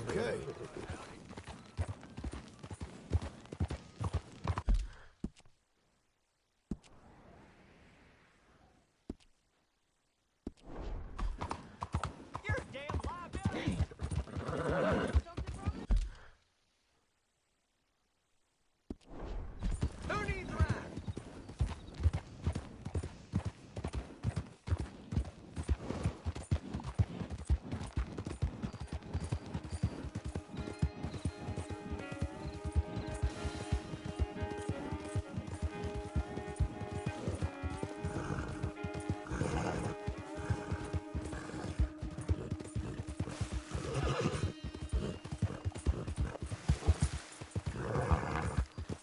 Okay. You're a damn liability. Who needs a ride?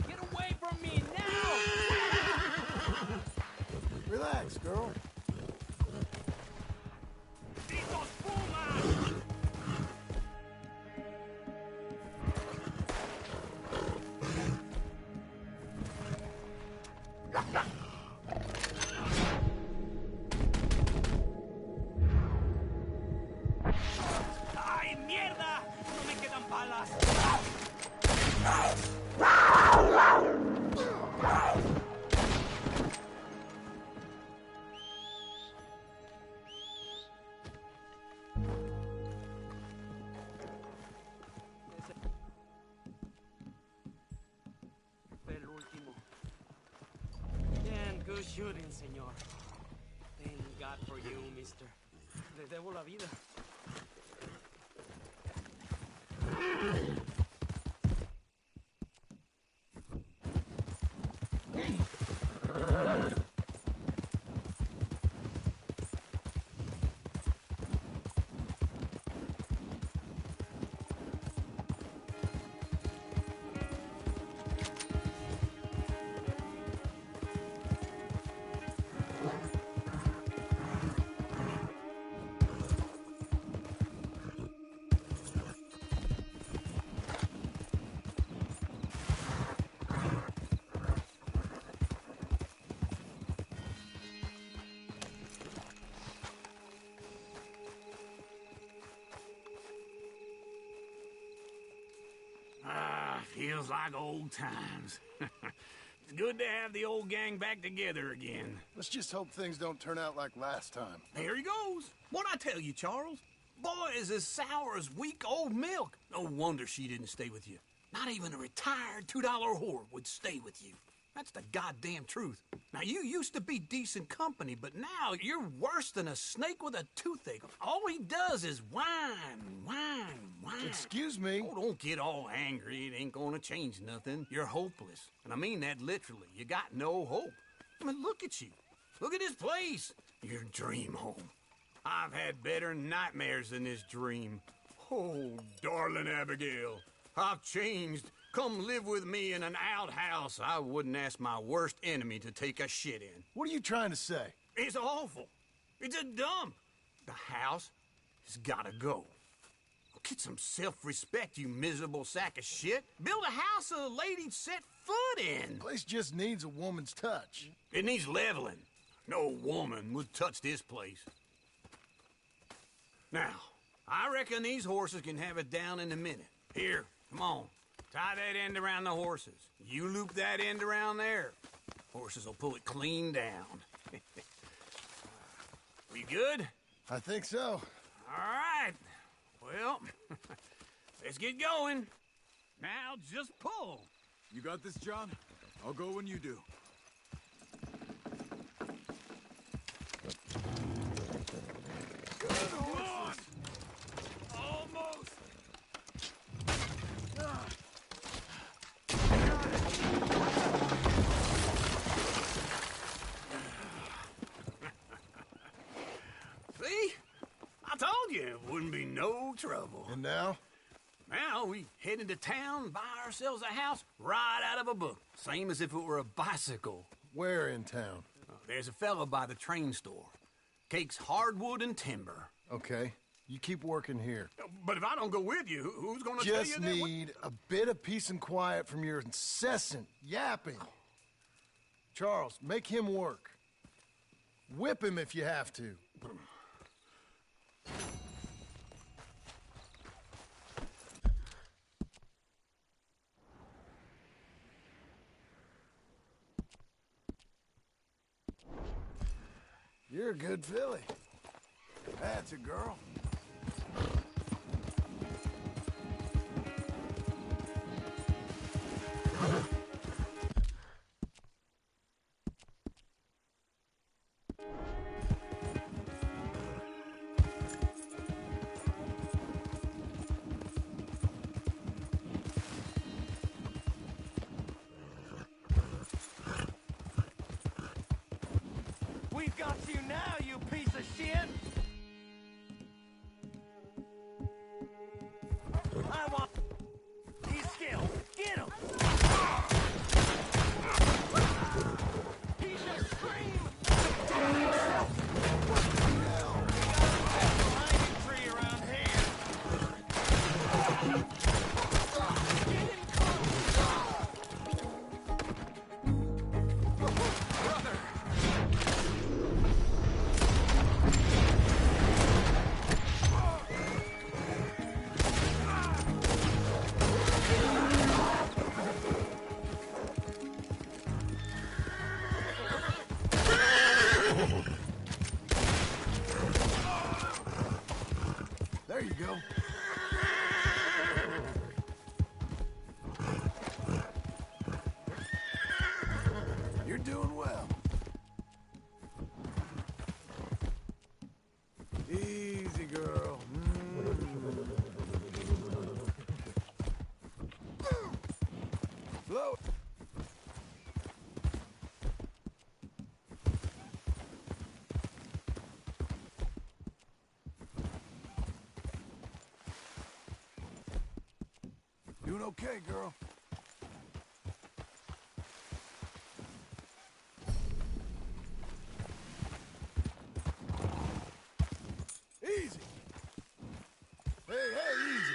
Get away from me now! Relax, girl. ¡Estos pumas! ¡Ay, mierda! ¡No me quedan balas! Fue el último. Bien, good shooting, señor. Thank God for you, mister. Le debo la vida. Feels like old times. It's good to have the old gang back together again. Let's just hope things don't turn out like last time. Here he goes. What'd I tell you, Charles? Boy is as sour as weak old milk. No wonder she didn't stay with you. Not even a retired $2 whore would stay with you. That's the goddamn truth. Now, you used to be decent company, but now you're worse than a snake with a toothache. All he does is whine, whine, whine. Excuse me? Oh, don't get all angry. It ain't gonna change nothing. You're hopeless. And I mean that literally. You got no hope. I mean, look at you. Look at this place. Your dream home. I've had better nightmares than this dream. Oh, darling Abigail, I've changed. Come live with me in an outhouse I wouldn't ask my worst enemy to take a shit in. What are you trying to say? It's awful. It's a dump. The house has gotta go. Get some self-respect, you miserable sack of shit. Build a house a lady'd set foot in. The place just needs a woman's touch. It needs leveling. No woman would touch this place. Now, I reckon these horses can have it down in a minute. Here, come on. Tie that end around the horses. You loop that end around there. Horses will pull it clean down. We good? I think so. All right. Well, let's get going. Now just pull. You got this, John? I'll go when you do. Good on! Almost! See? I told you it wouldn't be no trouble. And now? Now we head into town, buy ourselves a house right out of a book. Same as if it were a bicycle. Where in town? There's a fella by the train store. Cakes hardwood and timber. Okay. You keep working here. But if I don't go with you, who's gonna tell you Just that? need a bit of peace and quiet from your incessant yapping. Charles, make him work. Whip him if you have to. You're a good filly. That's a girl. We've got you now, you piece of shit! I want... He's skilled. Get him! He should scream! Behind tree around here. Get him close! Brother! There you go. You're doing well. Easy, girl. Slow. Doing okay, girl. Easy. Hey, easy.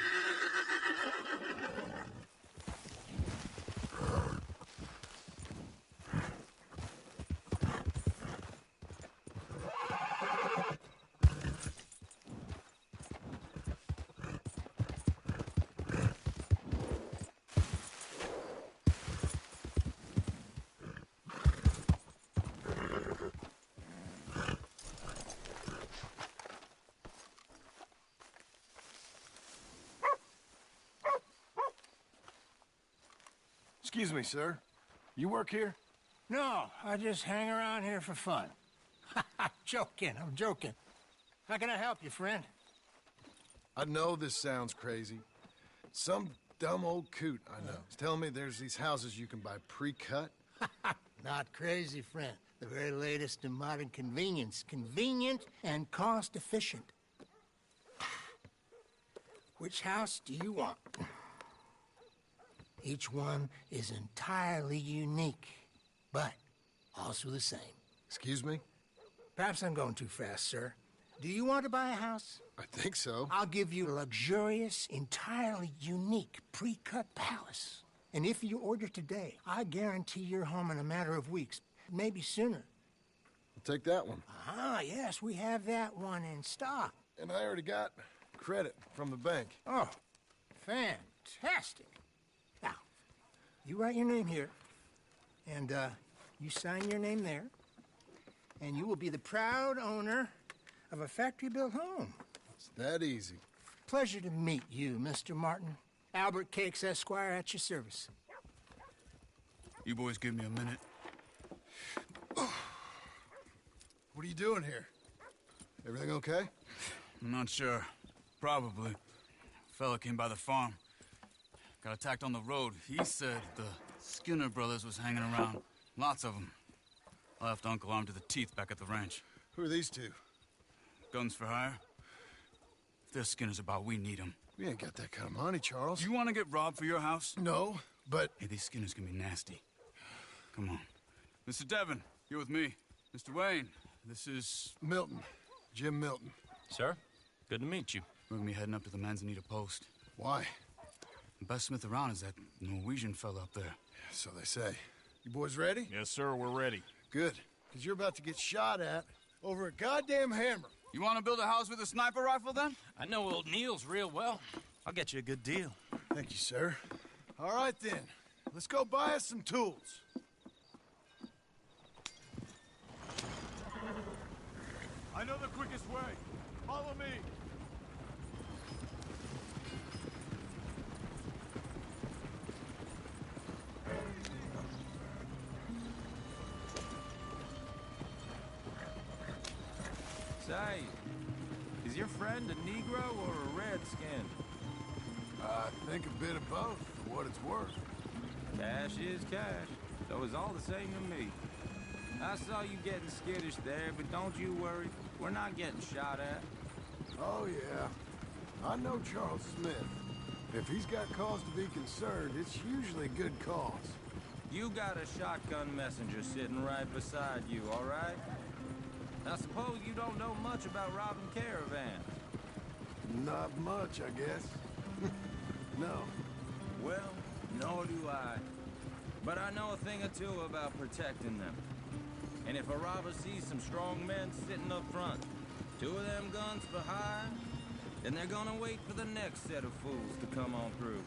Excuse me, sir. You work here? No, I just hang around here for fun. I'm joking. How can I help you, friend? I know this sounds crazy. Some dumb old coot I know is telling me there's these houses you can buy pre-cut. Not crazy, friend. The very latest in modern convenience. Convenient and cost-efficient. Which house do you want? Each one is entirely unique, but also the same. Excuse me? Perhaps I'm going too fast, sir. Do you want to buy a house? I think so. I'll give you a luxurious, entirely unique pre-cut palace. And if you order today, I guarantee you're home in a matter of weeks, maybe sooner. I'll take that one. Ah, yes, we have that one in stock. And I already got credit from the bank. Oh, fantastic. Now, you write your name here, and you sign your name there, and you will be the proud owner of a factory-built home. It's that easy. Pleasure to meet you, Mr. Martin. Albert Cakes, Esquire, at your service. You boys give me a minute. What are you doing here? Everything okay? I'm not sure. Probably. Fella came by the farm. Got attacked on the road. He said the Skinner brothers was hanging around. Lots of them. I left Uncle armed to the teeth back at the ranch. Who are these two? Guns for hire. If they're Skinner's about, we need them. We ain't got that kind of money, Charles. Do you want to get robbed for your house? No, but... Hey, these Skinners can be nasty. Come on. Mr. Devon, you're with me. Mr. Wayne, this is... Milton. Jim Milton. Sir, good to meet you. We're gonna be heading up to the Manzanita post. Why? The best smith around is that Norwegian fella up there. So they say. You boys ready? Yes, sir, we're ready. Good. Because you're about to get shot at over a goddamn hammer. You want to build a house with a sniper rifle, then? I know old Neil's real well. I'll get you a good deal. Thank you, sir. All right, then. Let's go buy us some tools. way. Follow me. Say, is your friend a Negro or a Redskin? I think a bit of both, for what it's worth. Cash is cash, so it's all the same to me. I saw you getting skittish there, but don't you worry. We're not getting shot at. Oh, yeah. I know Charles Smith. If he's got cause to be concerned, it's usually a good cause. You got a shotgun messenger sitting right beside you, all right? I suppose you don't know much about robbing caravans. Not much, I guess. No. Well, nor do I. But I know a thing or two about protecting them. And if a robber sees some strong men sitting up front, 2 of them guns behind, then they're gonna wait for the next set of fools to come on through.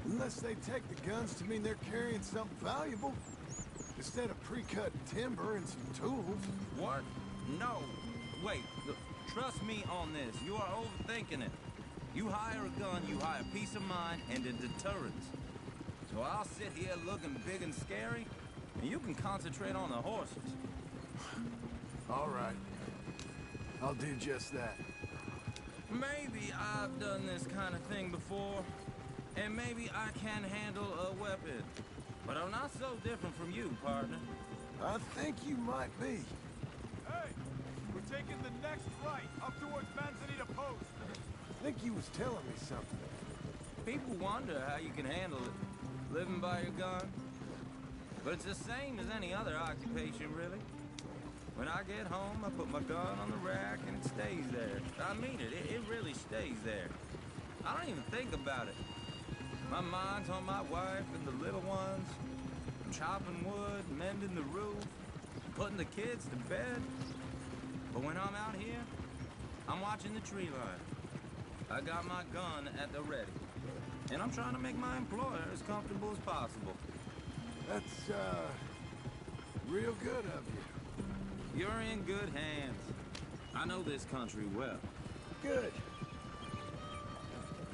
Unless they take the guns to mean they're carrying something valuable. Instead of pre-cut timber and some tools. What? No. Wait, look, trust me on this. You are overthinking it. You hire a gun, you hire peace of mind and a deterrence. So I'll sit here looking big and scary, and you can concentrate on the horses. All right. I'll do just that. Maybe I've done this kind of thing before, and maybe I can handle a weapon. But I'm not so different from you, partner. I think you might be. Hey, we're taking the next right, up towards Manzanita Post. I think he was telling me something. People wonder how you can handle it, living by your gun. But it's the same as any other occupation, really. When I get home, I put my gun on the rack and it stays there. I mean it, it really stays there. I don't even think about it. My mind's on my wife and the little ones. I'm chopping wood, mending the roof, putting the kids to bed. But when I'm out here, I'm watching the tree line. I got my gun at the ready. And I'm trying to make my employer as comfortable as possible. That's, real good of you. You're in good hands. I know this country well. Good.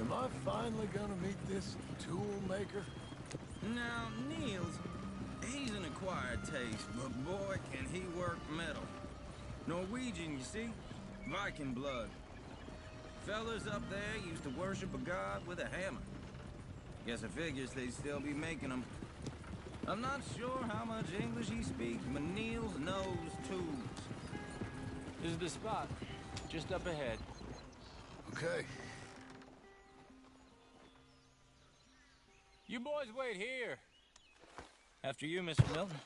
Am I finally gonna meet this tool maker? Now, Niels, he's an acquired taste, but boy, can he work metal. Norwegian, you see? Viking blood. Fellas up there used to worship a god with a hammer. Guess I figures they'd still be making them. I'm not sure how much English he speaks, but Niels knows tools. This is the spot, just up ahead. Okay. You boys wait here. After you, Mr. Milton.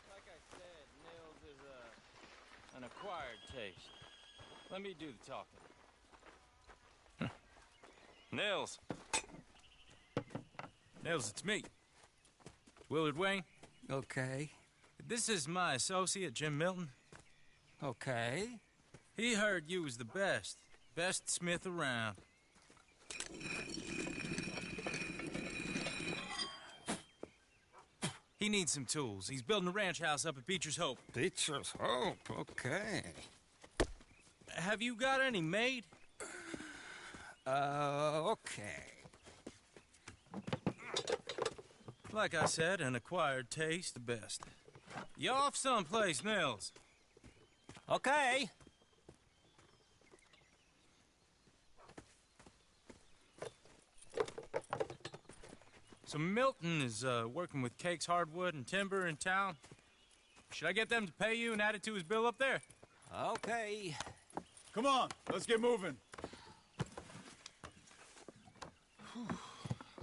Like I said, Nils is an acquired taste. Let me do the talking. Nils. Nils, it's me. Willard Wayne. Okay. This is my associate, Jim Milton. Okay. He heard you was the best. Best smith around. He needs some tools. He's building a ranch house up at Beecher's Hope. Beecher's Hope, okay. Have you got any made? Okay. Like I said, an acquired taste, the best. You off someplace, Nils? Okay. So Milton is working with Cake's Hardwood and Timber in town. Should I get them to pay you and add it to his bill up there? Okay. Come on, let's get moving.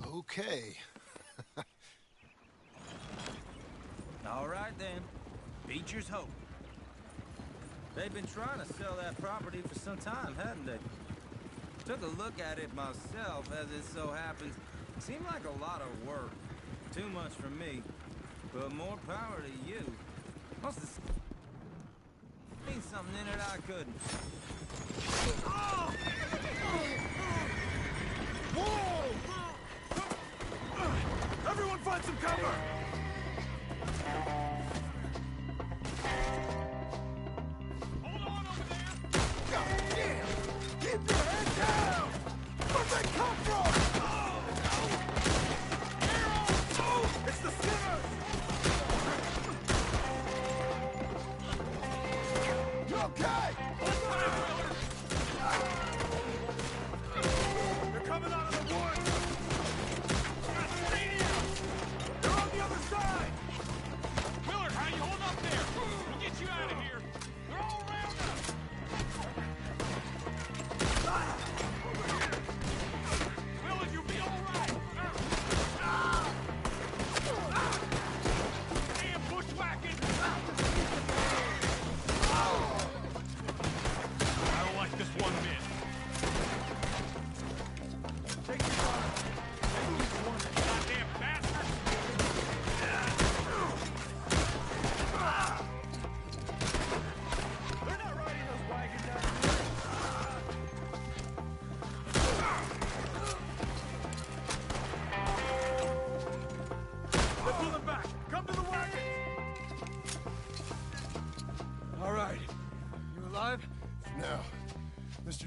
Okay. All right, then. Beecher's Hope. They've been trying to sell that property for some time, hadn't they? Took a look at it myself, as it so happens. Seemed like a lot of work. Too much for me. But more power to you. Must have seen something in it I couldn't. Whoa! Everyone find some cover!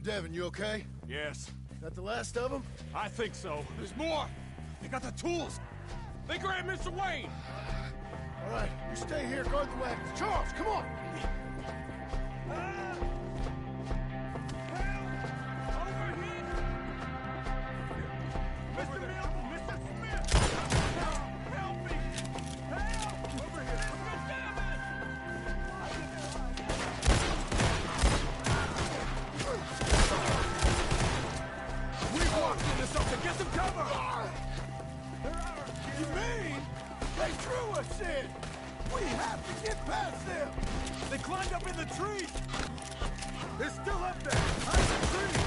Devin, you okay? Yes, That the last of them? I think so. There's more! They got the tools! They grabbed Mr. Wayne! All right, you stay here, guard the wagons. Charles, come on! They climbed up in the trees! They're still up there! Behind the trees!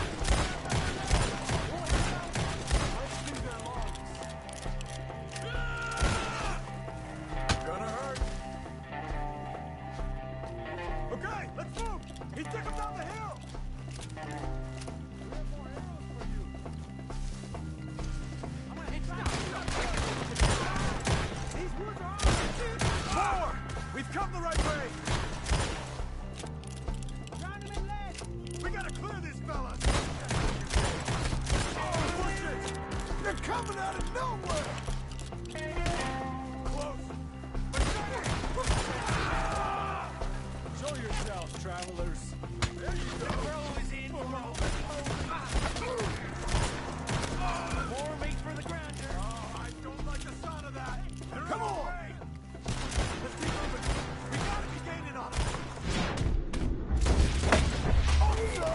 I see their lungs. Gonna hurt. Okay, let's move! He took him down the hill! We have more arrows for you. I'm gonna hit you. These woods are ours! More! We've come the right way! We gotta clear these fellas! Oh, push it! They're coming out of nowhere! Close! Show yourselves, travelers! There you go! More meat for the ground here! Oh, I don't like the sound of that! Come on! Let's keep moving! We gotta be gaining on them! No!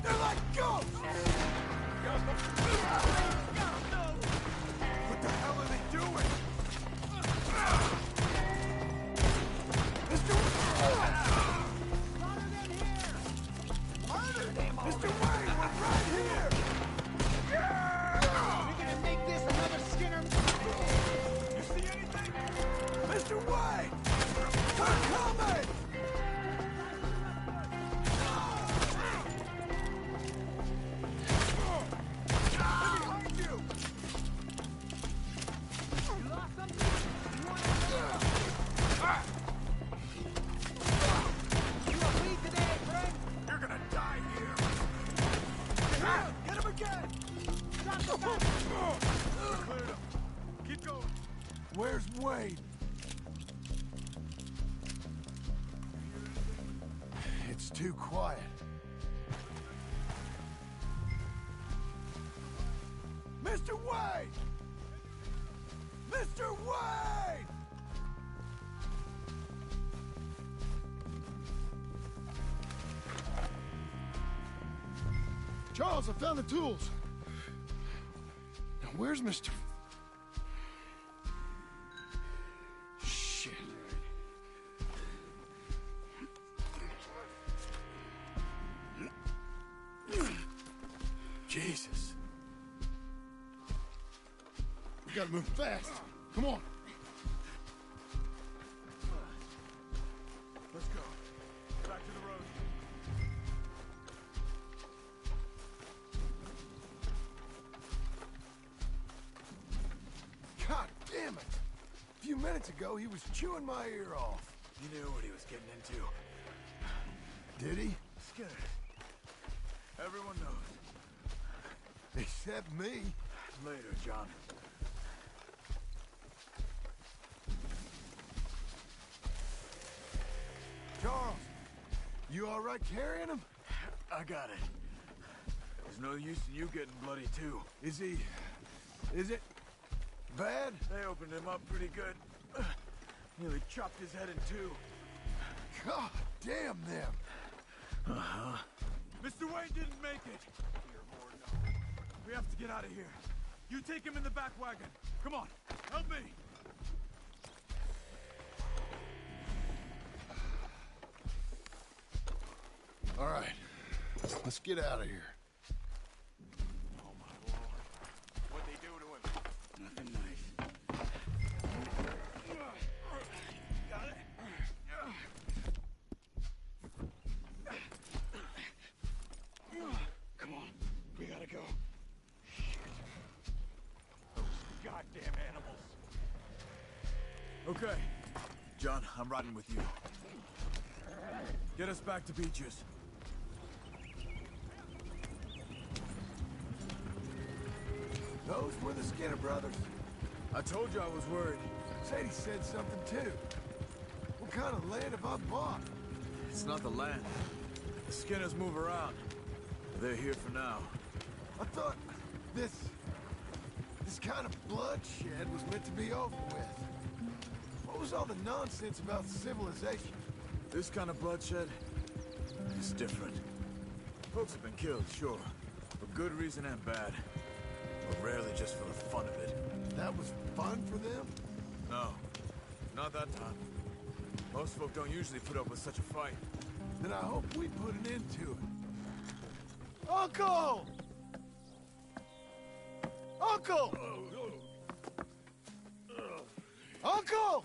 They're like ghosts! What the hell are they doing? Mr. Wayne, we're right here! We're gonna make this another Skinner. You see anything? Mr. Wayne! We're coming! Behind you! You lost something? You want to You a bleed today, friend? You're gonna die here! Get him again! Drop the gun! We're cleared him. Keep going. Where's Wayne? It's too quiet. Mr. Wayne! Mr. Wayne! Charles, I found the tools. Now, where's Mr. Shit. Jesus. We gotta move fast. Come on. Let's go. Back to the road. God damn it. A few minutes ago, he was chewing my ear off. He knew what he was getting into. Did he? Skinner. Everyone knows. Except me. Later, John. Charles, you all right carrying him? I got it. There's no use in you getting bloody, too. Is it bad? They opened him up pretty good. Nearly chopped his head in two. God damn them. Uh-huh. Mr. Wayne didn't make it. We have to get out of here. You take him in the back wagon. Come on, help me. All right, let's get out of here. Oh, my Lord. What'd they do to him? Nothing nice. Got it? Come on, we gotta go. Goddamn animals. Okay. John, I'm riding with you. Get us back to Beaches. Those were the Skinner brothers. I told you I was worried. Sadie said something too. What kind of land have I bought? It's not the land. The Skinners move around. They're here for now. I thought this kind of bloodshed was meant to be over with. What was all the nonsense about civilization? This kind of bloodshed is different. Folks have been killed, sure. For good reason and bad. But rarely just for the fun of it. That was fun for them? No. Not that time. Most folk don't usually put up with such a fight. Then I hope we put an end to it. Uncle! Uncle! Uncle!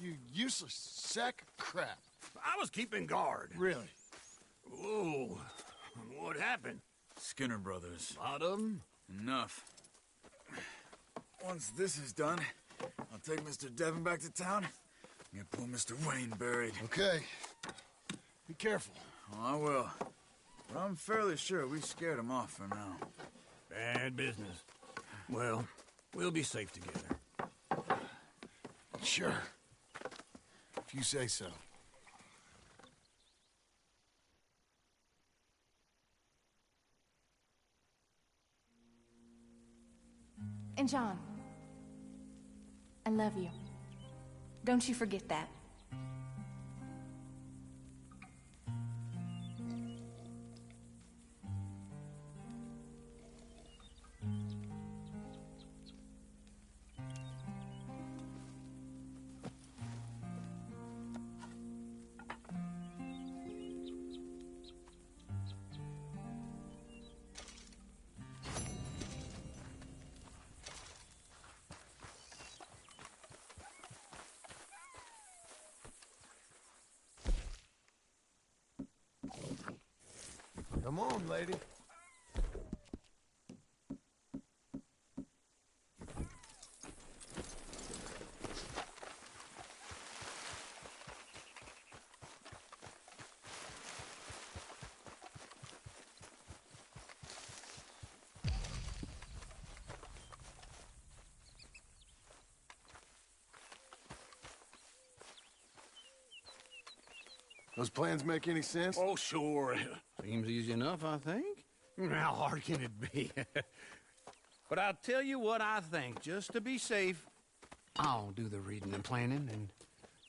You useless sack of crap. I was keeping guard. Really? Whoa. What happened? Skinner brothers. A lot of them? Enough. Once this is done, I'll take Mr. Devon back to town and get poor Mr. Wayne buried. Okay. Be careful. Oh, I will. But I'm fairly sure we scared him off for now. Bad business. Well, we'll be safe together. Sure. If you say so. And John, I love you. Don't you forget that. Come on, lady. Those plans make any sense? Oh, sure. Seems easy enough, I think. How hard can it be? But I'll tell you what I think. Just to be safe, I'll do the reading and planning, and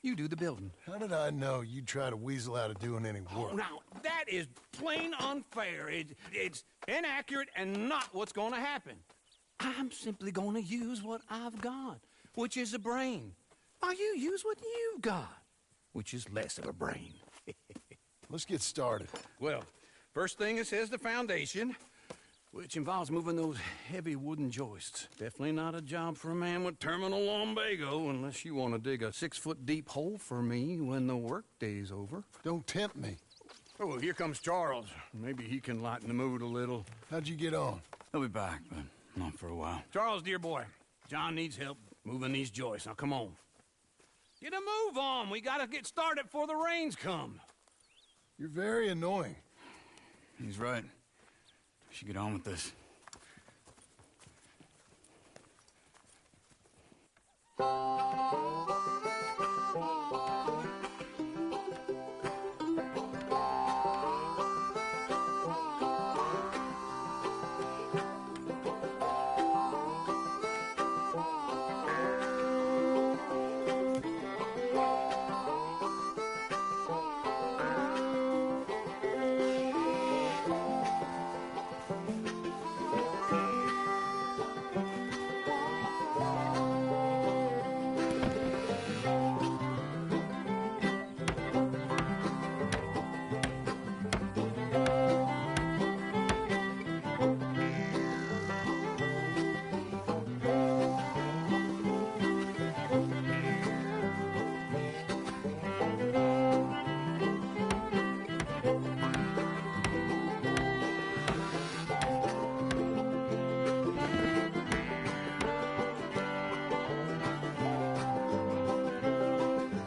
you do the building. How did I know you'd try to weasel out of doing any work? Oh, now, that is plain unfair. It's inaccurate and not what's going to happen. I'm simply going to use what I've got, which is a brain. While you use what you've got, which is less of a brain. Let's get started. Well, first thing it says the foundation, which involves moving those heavy wooden joists. Definitely not a job for a man with terminal lumbago unless you want to dig a 6-foot deep hole for me when the workday's over. Don't tempt me. Oh, here comes Charles. Maybe he can lighten the mood a little. How'd you get on? He'll be back, but not for a while. Charles, dear boy, John needs help moving these joists. Now, come on. Get a move on. We gotta get started before the rains come. You're very annoying. He's right. We should get on with this.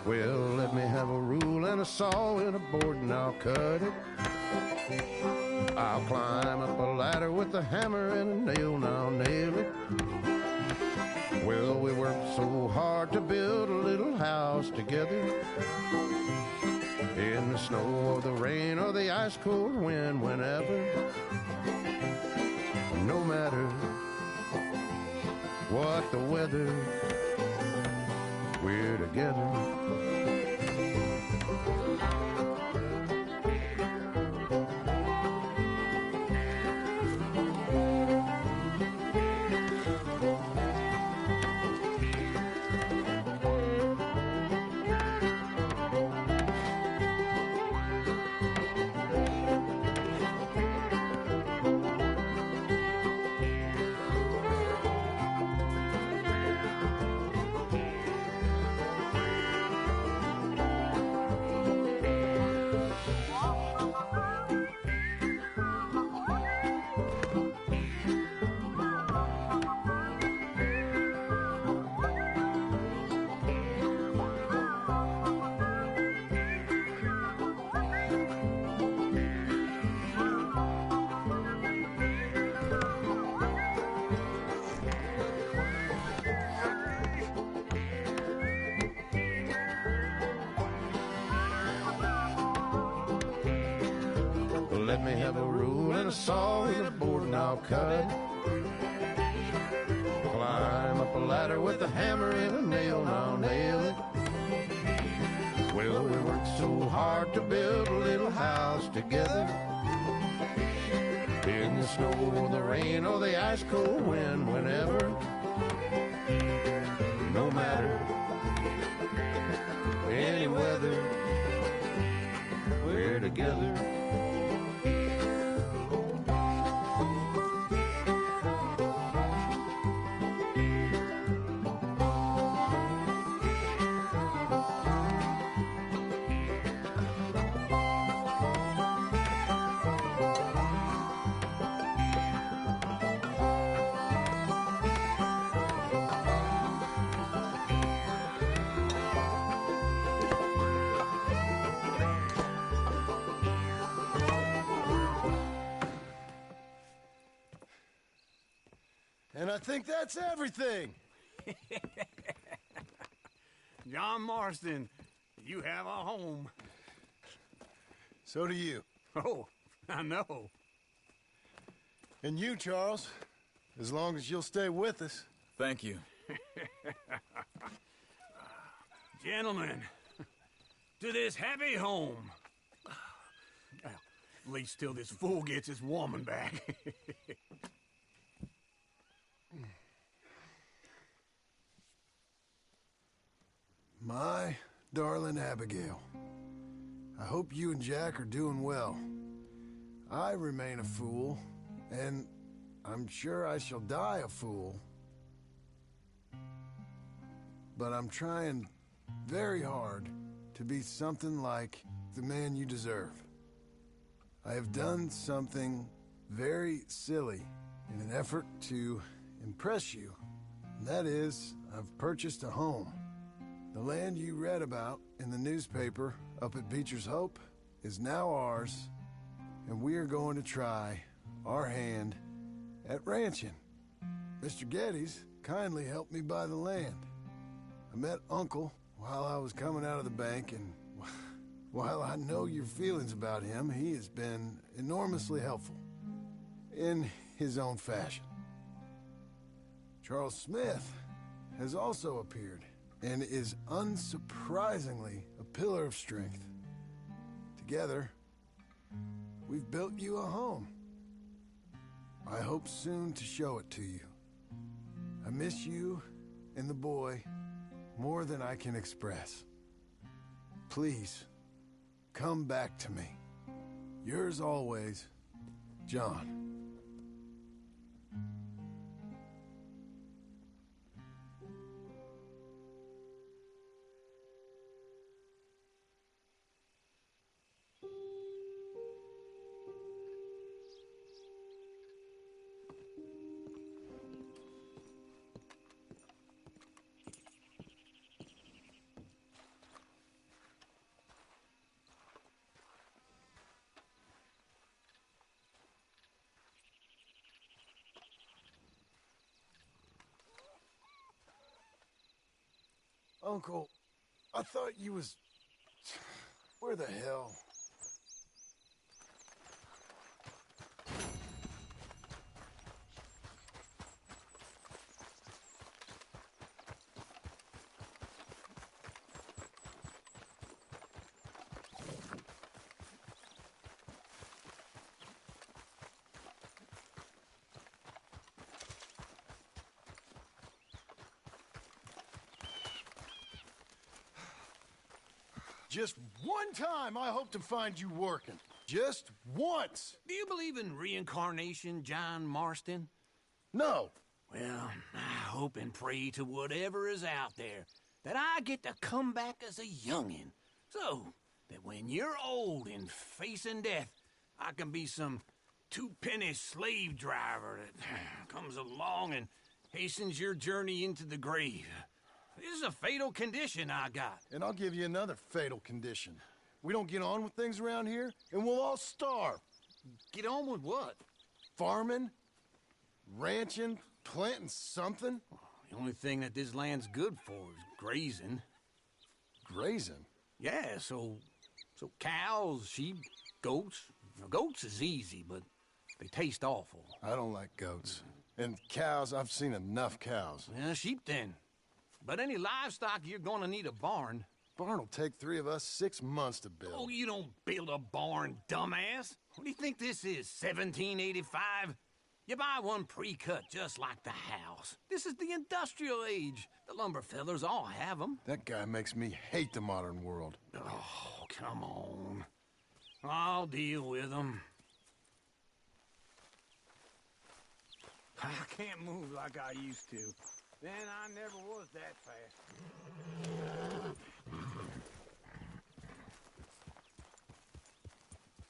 Well, let me have a rule and a saw and a board and I'll cut it. I'll climb up a ladder with a hammer and a nail, now nail it. Well, we worked so hard to build a little house together. In the snow or the rain or the ice cold wind, whenever. No matter what the weather, we're together. Let me have a rule and a saw and a board and I'll cut. Climb up a ladder with a hammer and a nail and I'll nail it. Well, we worked so hard to build a little house together. In the snow or the rain or the ice cold wind, whenever. No matter any weather, we're together. And I think that's everything. John Marston, you have a home. So do you. Oh, I know. And you, Charles, as long as you'll stay with us. Thank you. Gentlemen, to this happy home. Well, at least till this fool gets his woman back. My darling Abigail, I hope you and Jack are doing well. I remain a fool, and I'm sure I shall die a fool. But I'm trying very hard to be something like the man you deserve. I have done something very silly in an effort to impress you. And that is, I've purchased a home. The land you read about in the newspaper up at Beecher's Hope is now ours, and we are going to try our hand at ranching. Mr. Geddes kindly helped me buy the land. I met Uncle while I was coming out of the bank, and while I know your feelings about him, he has been enormously helpful in his own fashion. Charles Smith has also appeared and is unsurprisingly a pillar of strength. Together, we've built you a home. I hope soon to show it to you. I miss you and the boy more than I can express. Please, come back to me. Yours always, John. Uncle, I thought you was... Where the hell? Just one time I hope to find you working. Just once. Do you believe in reincarnation, John Marston? No. Well, I hope and pray to whatever is out there that I get to come back as a youngin', so that when you're old and facing death, I can be some two-penny slave driver that comes along and hastens your journey into the grave. This is a fatal condition I got. And I'll give you another fatal condition. We don't get on with things around here, and we'll all starve. Get on with what? Farming, ranching, planting something. The only thing that this land's good for is grazing. Grazing? Yeah, so cows, sheep, goats. Now, goats is easy, but they taste awful. I don't like goats. And cows, I've seen enough cows. Yeah, sheep then. But any livestock, you're gonna need a barn. Barn will take 3 of us 6 months to build. Oh, you don't build a barn, dumbass. What do you think this is, 1785? You buy one pre-cut just like the house. This is the industrial age. The lumber fellers all have them. That guy makes me hate the modern world. Oh, come on. I'll deal with them. I can't move like I used to. Then I never was that fast.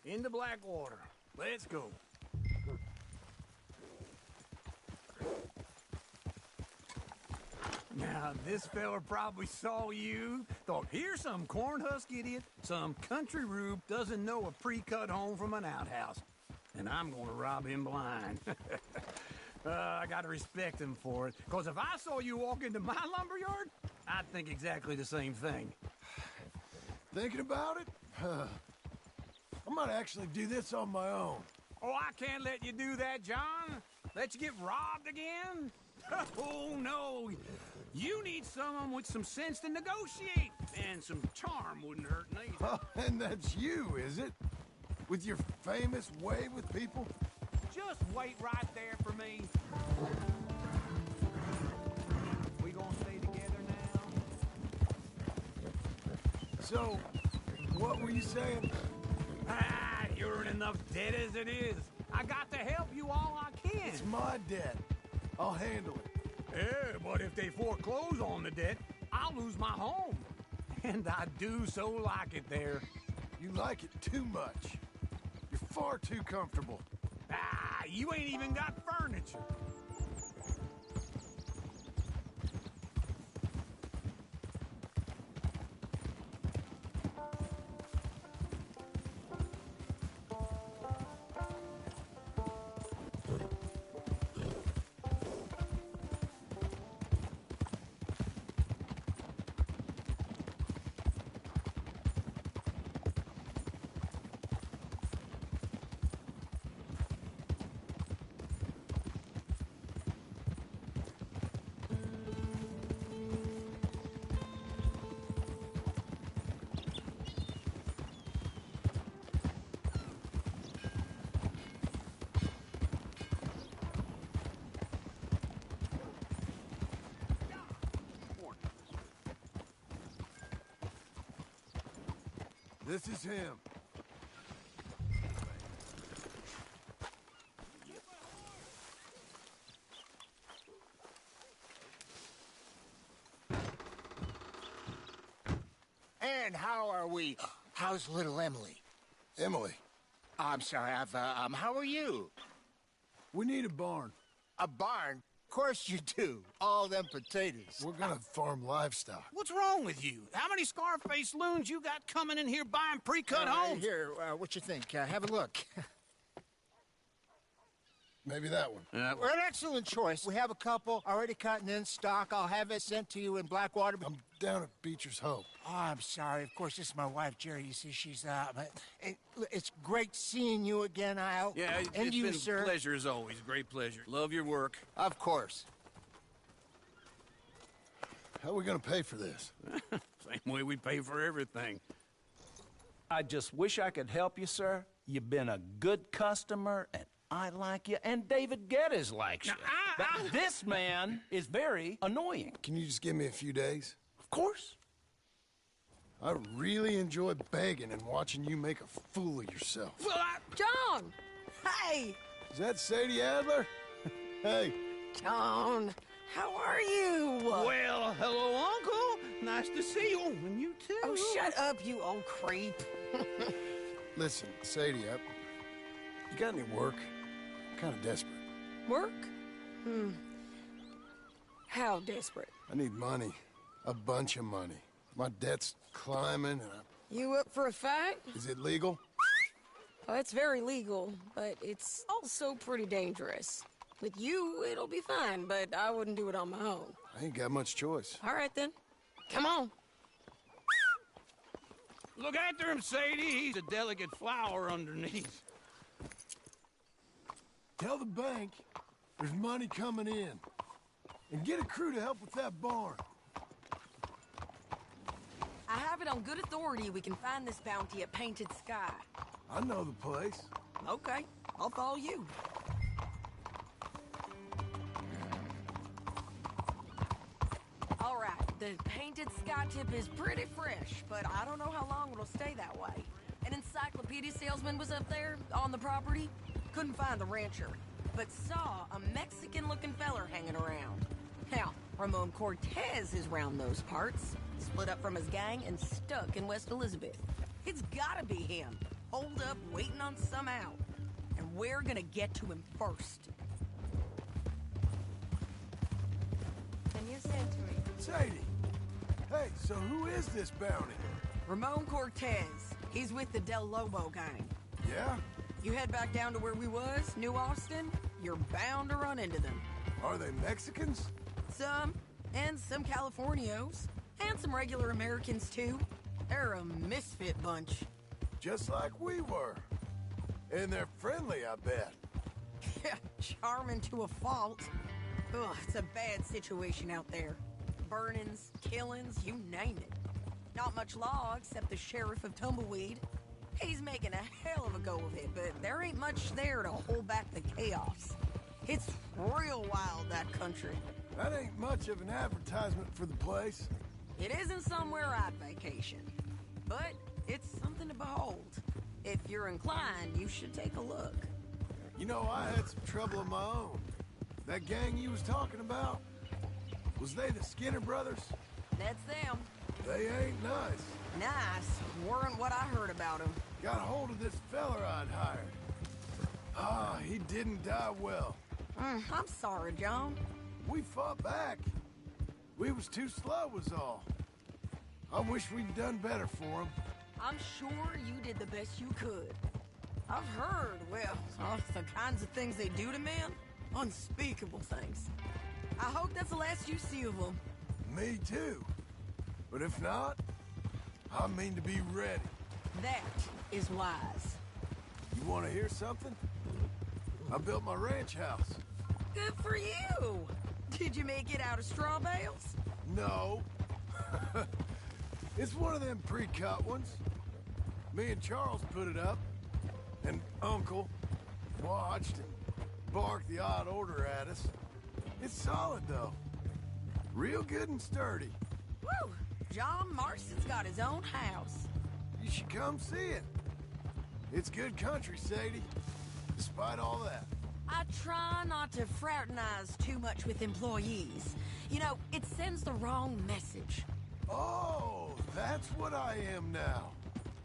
Into Blackwater. Let's go. Now, this fella probably saw you, thought, here's some cornhusk idiot, some country rube doesn't know a pre-cut home from an outhouse. And I'm gonna rob him blind. I gotta respect him for it, because if I saw you walk into my lumberyard, I'd think exactly the same thing. Thinking about it? I might actually do this on my own. Oh, I can't let you do that, John. Let you get robbed again? Oh, no. You need someone with some sense to negotiate, and some charm wouldn't hurt neither. Oh, and that's you, is it? With your famous way with people? Just wait right there for me. We gonna stay together now? So, what were you saying? Ah, you're in enough debt as it is. I got to help you all I can. It's my debt. I'll handle it. Yeah, but if they foreclose on the debt, I'll lose my home. And I do so like it there. You like it too much. You're far too comfortable. Ah, you ain't even got furniture. This is him. And how are we? How's little Emily? Emily. I'm sorry, how are you? We need a barn. A barn? Of course you do. All them potatoes. We're gonna farm livestock. What's wrong with you? How many Scarface loons you got coming in here buying pre-cut homes? Here, what you think? Have a look. Maybe that one. We're an excellent choice. We have a couple already cut and in stock. I'll have it sent to you in Blackwater. I'm down at Beecher's Hope. Oh, I'm sorry. Of course, this is my wife, Jerry. You see, she's but it's great seeing you again, Al. Yeah, and it's you, been sir. a pleasure as always. Great pleasure. Love your work. Of course. How are we gonna pay for this? Same way we pay for everything. I just wish I could help you, sir. You've been a good customer, and I like you, and David Geddes likes you. But this man is very annoying. Can you just give me a few days? Of course. I really enjoy begging and watching you make a fool of yourself. Well, John! Hey! Is that Sadie Adler? Hey. John, how are you? well, hello, Uncle. Nice to see you. And you too. Oh, shut up, you old creep. Listen, Sadie, you got any work? I'm kind of desperate. Work? How desperate? I need money. A bunch of money. My debt's climbing, and You up for a fight? Is it legal? Well, it's very legal, but it's also pretty dangerous. With you, it'll be fine, but I wouldn't do it on my own. I ain't got much choice. All right, then. Come on. Look after him, Sadie. He's a delicate flower underneath. Tell the bank there's money coming in. And get a crew to help with that barn. I have it on good authority we can find this bounty at Painted Sky. I know the place. Okay, I'll follow you. All right, the Painted Sky tip is pretty fresh, but I don't know how long it'll stay that way. An encyclopedia salesman was up there on the property. Couldn't find the rancher, but saw a Mexican-looking feller hanging around. Now, Ramon Cortez is round those parts, split up from his gang and stuck in West Elizabeth. It's gotta be him, holed up waiting on some out. And we're gonna get to him first. Can you send to me? Sadie! Hey, so who is this bounty? Ramon Cortez. He's with the Del Lobo gang. Yeah? You head back down to where we was, New Austin, you're bound to run into them. Are they Mexicans? Some, and some Californios, and some regular Americans too. They're a misfit bunch. Just like we were. And they're friendly, I bet. Yeah, charming to a fault. Ugh, it's a bad situation out there. Burnings, killings, you name it. Not much law except the sheriff of Tumbleweed. He's making a hell of a go of it, but there ain't much there to hold back the chaos. It's real wild, that country. That ain't much of an advertisement for the place. It isn't somewhere I'd vacation, but it's something to behold. If you're inclined, you should take a look. You know, I had some trouble of my own. That gang you was talking about, was they the Skinner brothers? That's them. They ain't nice. Nice weren't what I heard about them. Got hold of this feller I'd hired. Ah, he didn't die well. I'm sorry, John. We fought back. We was too slow was all. I wish we'd done better for him. I'm sure you did the best you could. I've heard, well, the kinds of things they do to men. Unspeakable things. I hope that's the last you see of them. Me too. But if not, I mean to be ready. That is wise. You want to hear something? I built my ranch house. Good for you. Did you make it out of straw bales? No. It's one of them pre-cut ones. Me and Charles put it up, and Uncle watched and barked the odd order at us. It's solid, though. Real good and sturdy. Woo! John Marston's got his own house. You should come see it. It's good country, Sadie, despite all that. I try not to fraternize too much with employees. You know, it sends the wrong message. Oh, that's what I am now.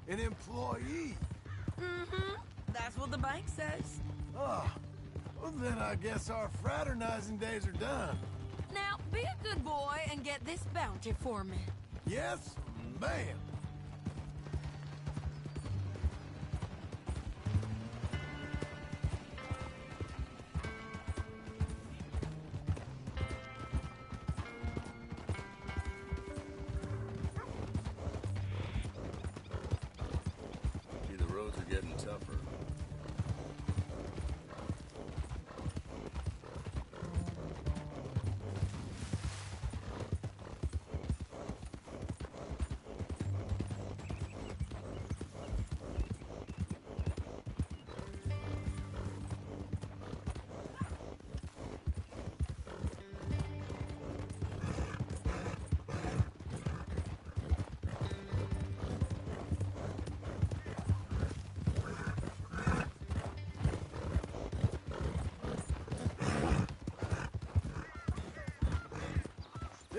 An employee. Mm-hmm. That's what the bank says. Oh, well then I guess our fraternizing days are done. Now, be a good boy and get this bounty for me. Yes, ma'am.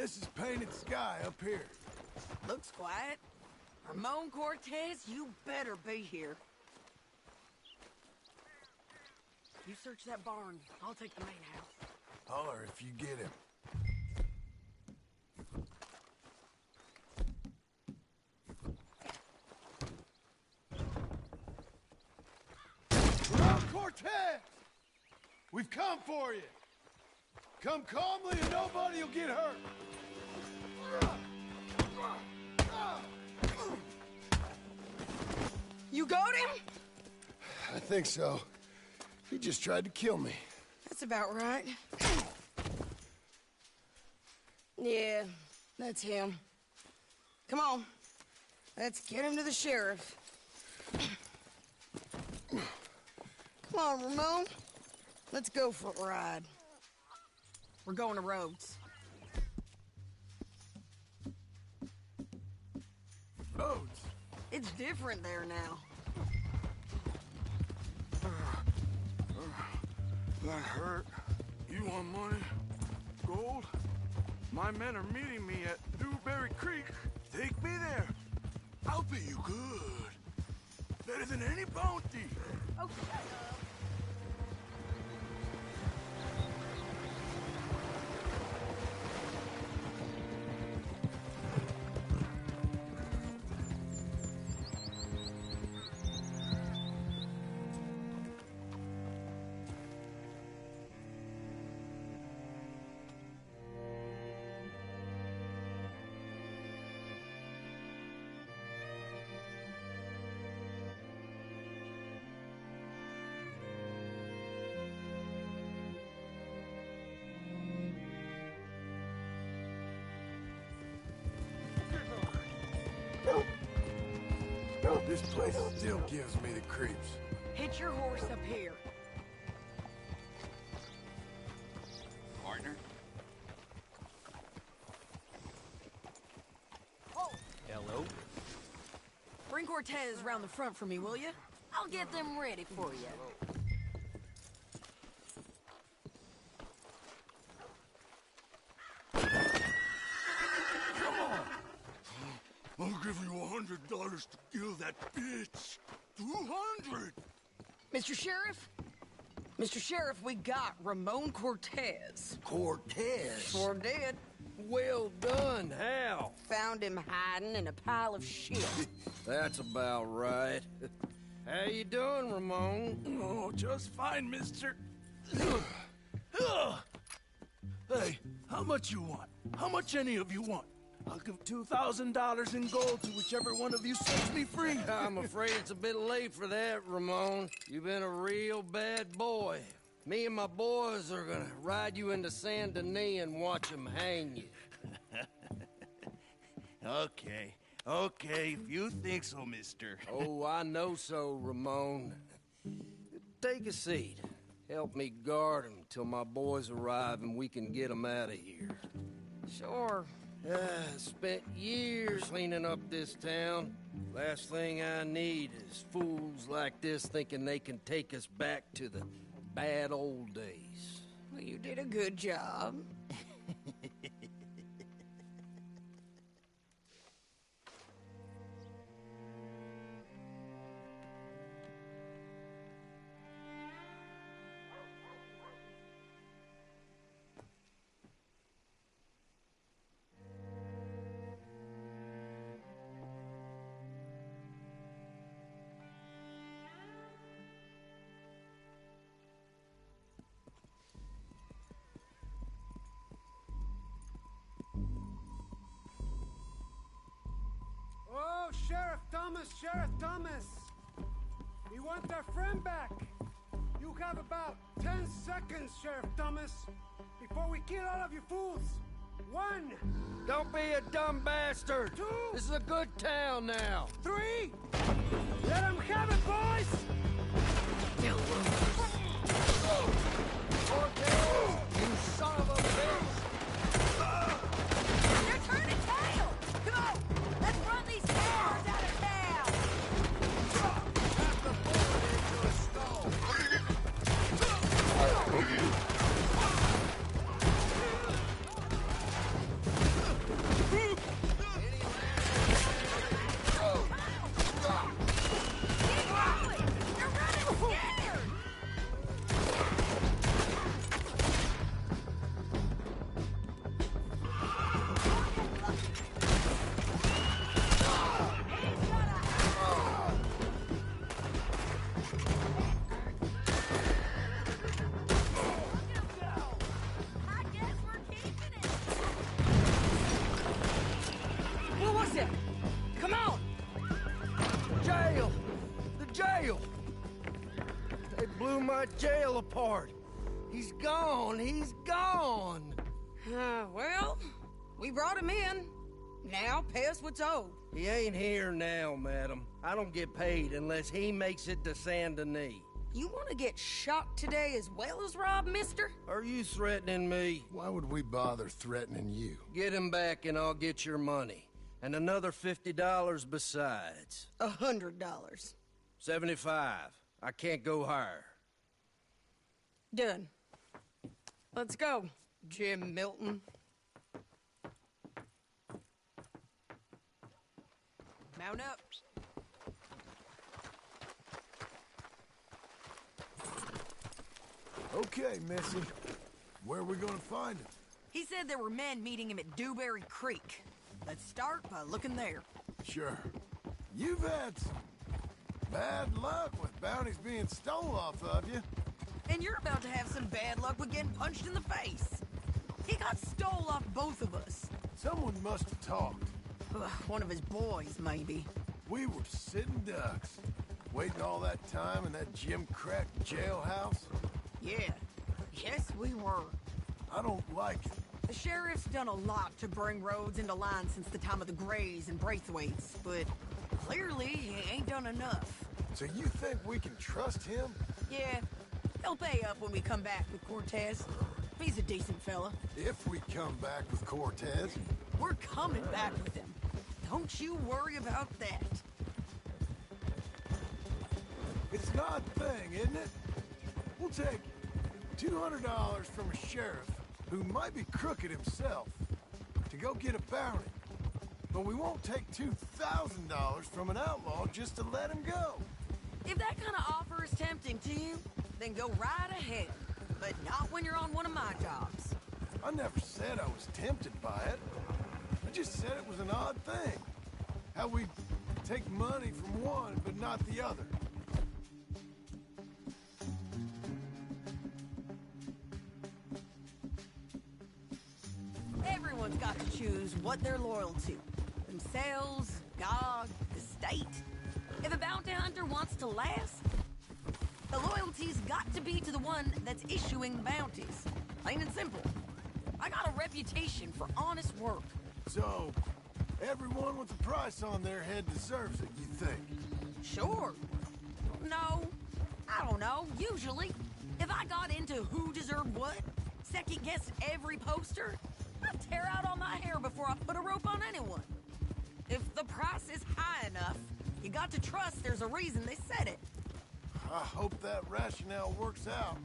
This is Painted Sky up here. Looks quiet. Ramon Cortez, you better be here. You search that barn. I'll take the main house. Holler if you get him. Ramon Cortez! We've come for you. Come calmly and nobody will get hurt. You got him? I think so. He just tried to kill me. That's about right. Yeah, that's him. Come on. Let's get him to the sheriff. Come on, Ramon. Let's go for a ride. We're going to Rhodes. Rhodes? It's different there now. That hurt. You want money? Gold? My men are meeting me at Newberry Creek. Take me there. I'll pay you good. Better than any bounty. Oh, shut up. This place still gives me the creeps. Hitch your horse up here. Partner? Hello? Bring Cortez round the front for me, will you? I'll get them ready for you. I'll give you $100 to kill that bitch. 200. Mr. Sheriff? Mr. Sheriff, we got Ramon Cortez. Cortez? Sure did. Well done, Hal. Found him hiding in a pile of shit. That's about right. How you doing, Ramon? Oh, just fine, mister. Hey, how much you want? How much any of you want? I'll give $2,000 in gold to whichever one of you sets me free. I'm afraid it's a bit late for that, Ramon. You've been a real bad boy. Me and my boys are gonna ride you into Saint Denis and watch them hang you. Okay, if you think so, mister. Oh, I know so, Ramon. Take a seat. Help me guard them till my boys arrive and we can get them out of here. Sure. Spent years cleaning up this town. Last thing I need is fools like this thinking they can take us back to the bad old days. Well, you did a good job. Sheriff Thomas! We want our friend back! You have about 10 seconds, Sheriff Thomas, before we kill all of you fools! 1! Don't be a dumb bastard! 2! This is a good town now! 3! Let them have it, boys! Cortez, you son of a bitch! They're turning tail! Come on! Let's run these cows out of town! Tap the bullet into his skull! my jail apart. He's gone. He's gone. Well, we brought him in. Now pay us what's owed. He ain't here now, madam. I don't get paid unless he makes it to Saint Denis. You want to get shot today as well as rob, mister? Are you threatening me? Why would we bother threatening you? Get him back and I'll get your money. And another $50 besides. $100. 75. I can't go higher. Done. Let's go, Jim Milton. Mount up. Okay, Missy. Where are we gonna find him? He said there were men meeting him at Dewberry Creek. Let's start by looking there. Sure. You've had some bad luck with bounties being stole off of you. And you're about to have some bad luck with getting punched in the face. He got stole off both of us. Someone must have talked. One of his boys, maybe. We were sitting ducks, waiting all that time in that Jim Crack jailhouse. Yeah. Yes, we were. I don't like it. The sheriff's done a lot to bring roads into line since the time of the Grays and Braithwaites, but clearly he ain't done enough. So you think we can trust him? Yeah. He'll pay up when we come back with Cortez. He's a decent fella. If we come back with Cortez. We're coming back with him. Don't you worry about that. It's an odd thing, isn't it? We'll take $200 from a sheriff who might be crooked himself to go get a bounty. But we won't take $2,000 from an outlaw just to let him go. If that kind of offer is tempting to you, then go right ahead. But not when you're on one of my jobs. I never said I was tempted by it. I just said it was an odd thing. How we take money from one but not the other. Everyone's got to choose what they're loyal to. Themselves, God, the state. If a bounty hunter wants to last, the loyalty's got to be to the one that's issuing the bounties. Plain and simple. I got a reputation for honest work. So, everyone with a price on their head deserves it, you think? Sure. No, I don't know. Usually, if I got into who deserved what, second-guessed every poster, I'd tear out all my hair before I put a rope on anyone. If the price is high enough, you got to trust there's a reason they said it. I hope that rationale works out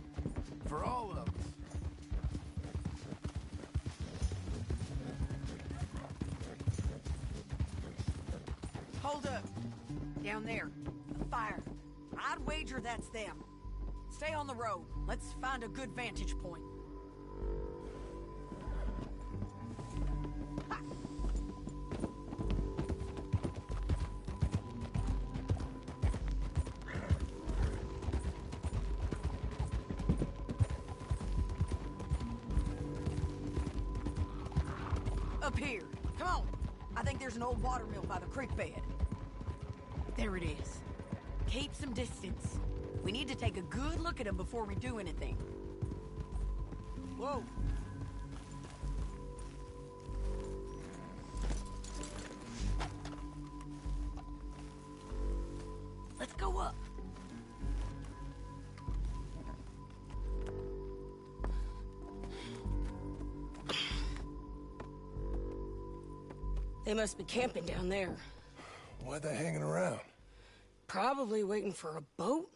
for all of us. Hold up. Down there. A fire. I'd wager that's them. Stay on the road. Let's find a good vantage point. Ha! Up here. Come on. I think there's an old watermill by the creek bed. There it is. Keep some distance. We need to take a good look at him before we do anything. Whoa. Let's go up. They must be camping down there. Why are they hanging around? Probably waiting for a boat.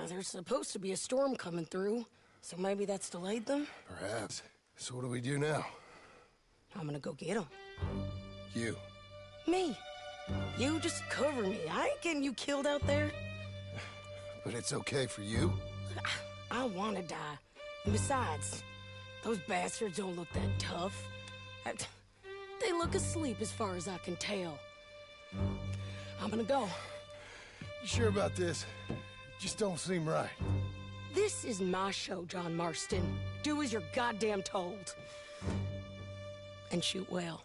There's supposed to be a storm coming through, so maybe that's delayed them? Perhaps. So what do we do now? I'm gonna go get them. You. Me. You just cover me. I ain't getting you killed out there. But it's okay for you? I wanna die. And besides, those bastards don't look that tough. They look asleep as far as I can tell. I'm gonna go. You sure about this? Just don't seem right. This is my show, John Marston. Do as you're goddamn told. And shoot well.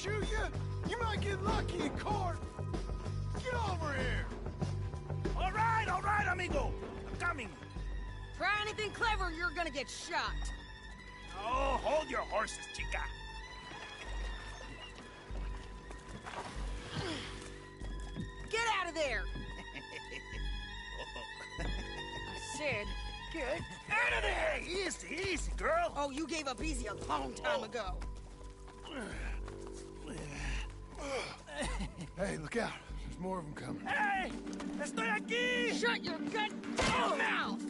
shoot you? You might get lucky in court. Get over here. All right, amigo. I'm coming. Try anything clever, you're gonna get shot. Oh, hold your horses, chica. Get out of there! I said, get Out of there! Easy, easy, girl. Oh, you gave up easy a long time ago. Hey, look out. There's more of them coming. Hey! Estoy aquí! Shut your goddamn mouth!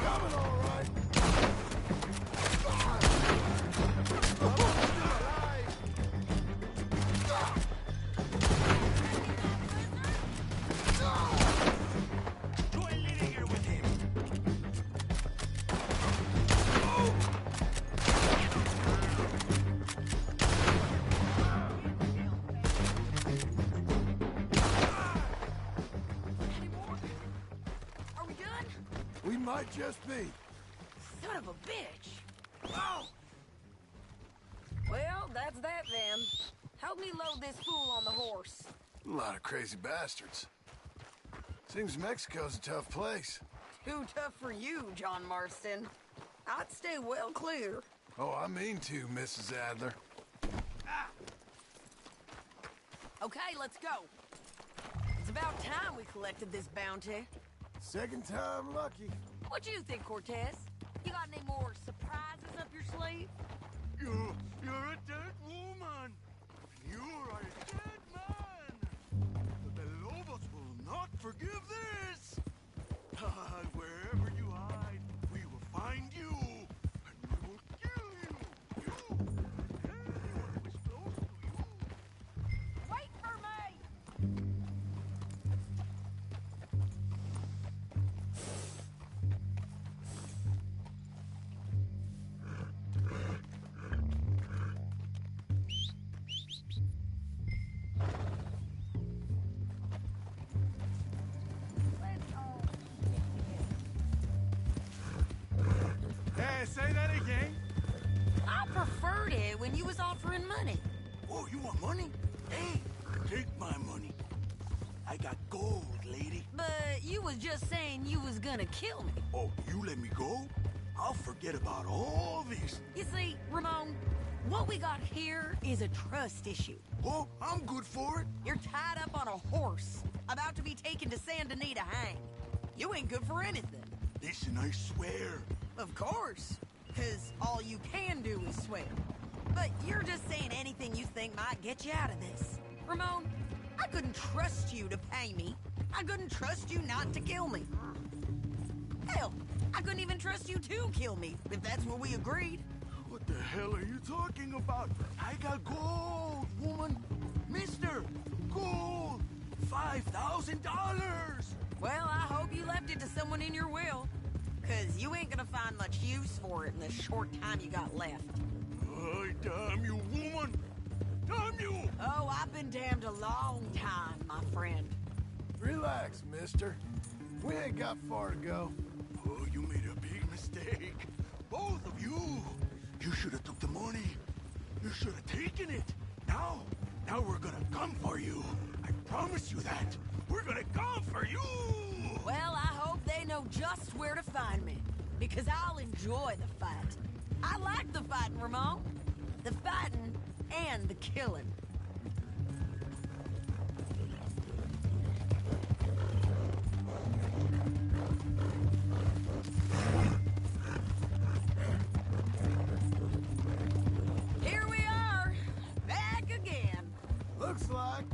Coming, all right. Join Liddy here with him. Any more? Are we done? We might just be. Son of a bitch! Oh! Well, that's that then. Help me load this fool on the horse. A lot of crazy bastards. Seems Mexico's a tough place. Too tough for you, John Marston. I'd stay well clear. Oh, I mean to, Mrs. Adler. Okay, let's go. It's about time we collected this bounty. Second time lucky. What you think, Cortez? You got any more surprises up your sleeve? You're a dead woman. You're a dead man. The Lobos will not forgive this. Wherever you hide, we will find you, and we will kill you. Everyone who is close to you. Wait for me! Hey, say that again. I preferred it when you was offering money. Oh, you want money? Hey, take my money. I got gold, lady. But you was just saying you was gonna kill me. Oh, you let me go? I'll forget about all this. You see, Ramon, what we got here is a trust issue. Oh, I'm good for it. You're tied up on a horse, about to be taken to San Denis to hang. You ain't good for anything. Listen, I swear. Of course, because all you can do is swear. But you're just saying anything you think might get you out of this. Ramon, I couldn't trust you to pay me. I couldn't trust you not to kill me. Hell, I couldn't even trust you to kill me, if that's what we agreed. What the hell are you talking about? I got gold, woman. Mister, gold. $5,000. Well, I hope you left it to someone in your will. Because you ain't gonna find much use for it in the short time you got left. Oh, damn you, woman. Damn you. Oh, I've been damned a long time, my friend. Relax, mister. We ain't got far to go. Oh, you made a big mistake. Both of you. You should have took the money. You should have taken it. Now we're gonna come for you. I promise you that. We're gonna come for you. Well, I hope they know just where to find me. Because I'll enjoy the fight. I like the fighting, Ramon. The fighting and the killing. Here we are, back again. Looks like.